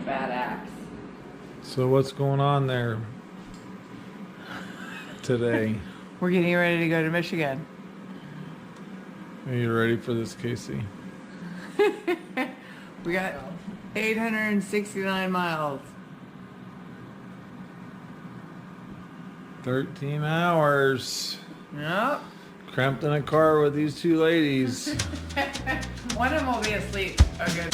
bad axe. So what's going on there today? We're getting ready to go to Michigan. Are you ready for this, Casey? We got 869 miles. 13 hours. Yep. Cramped in a car with these two ladies. One of them will be asleep. Okay.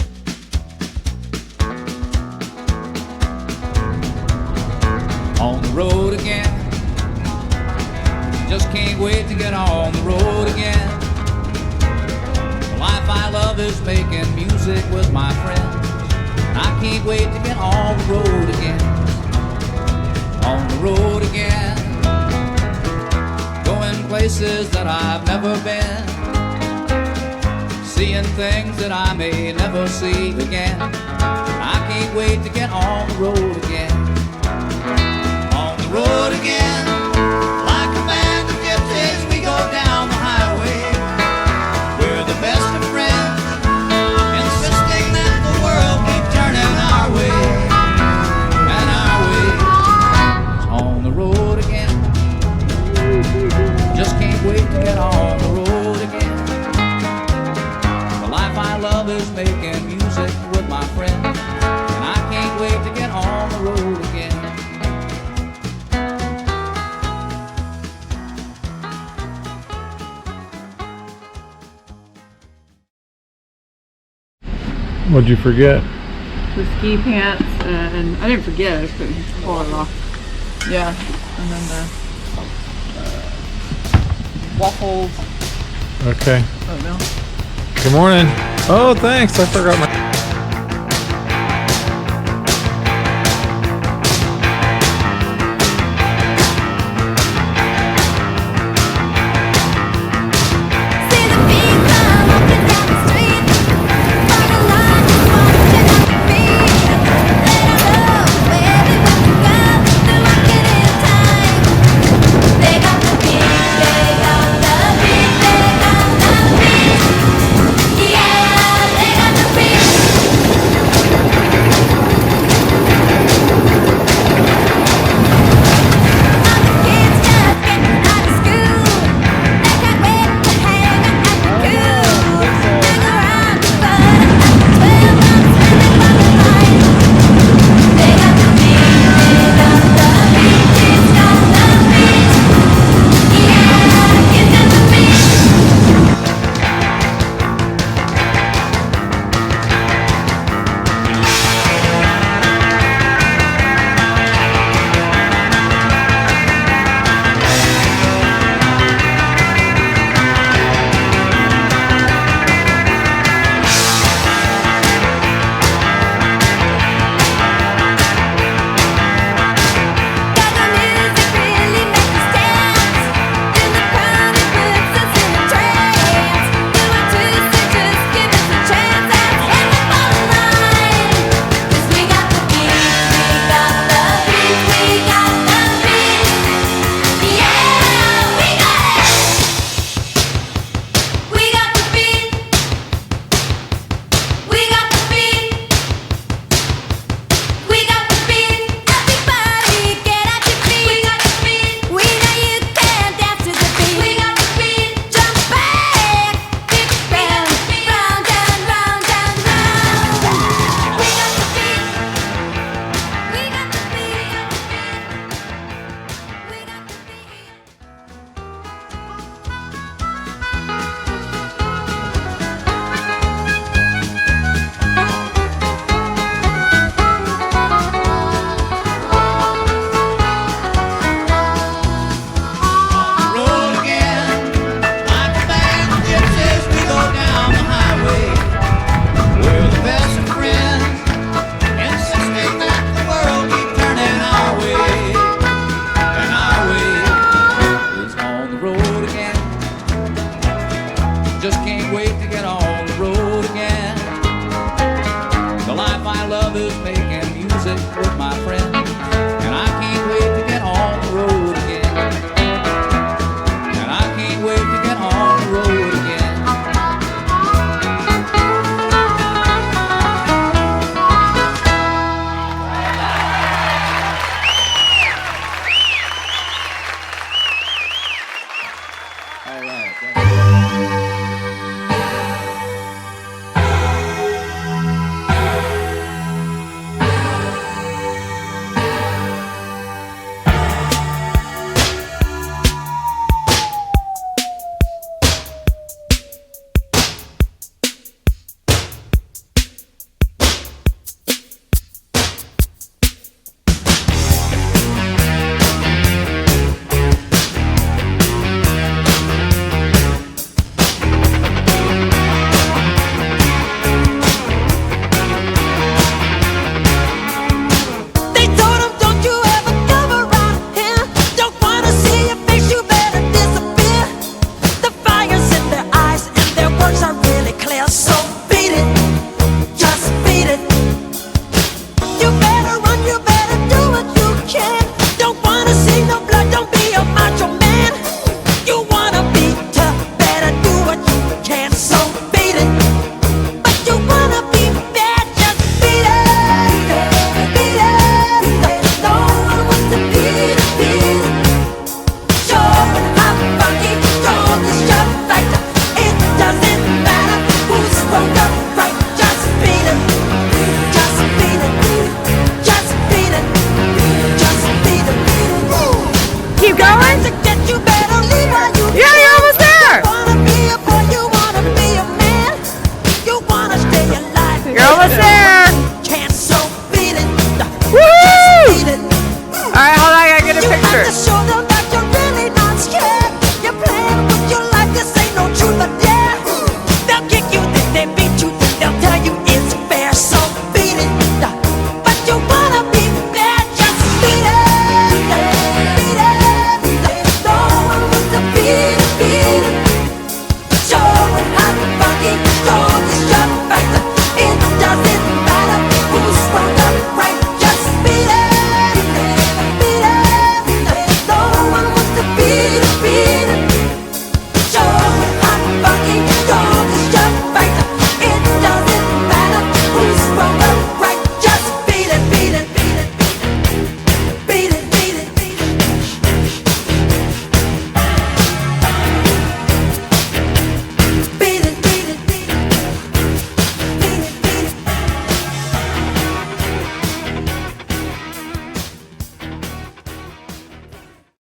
On the road again. Just can't wait to get on the road again. The life I love is making music with my friends. And I can't wait to get on the road again. On the road again. Going places that I've never been. Seeing things that I may never see again. I can't wait to get on the road again. On the road again. Like a band of gypsies, we go down the highway. We're the best of friends, insisting that the world keep turning our way. And our way is on the road again. Just can't wait to get on the road again. The life I love is making music with my friends. And I can't wait to get on the road again. What'd you forget? The ski pants, and I didn't forget, I just couldn't pull it off. Yeah, and then the waffles. Okay. Oh no. Good morning. Oh, thanks. I forgot my...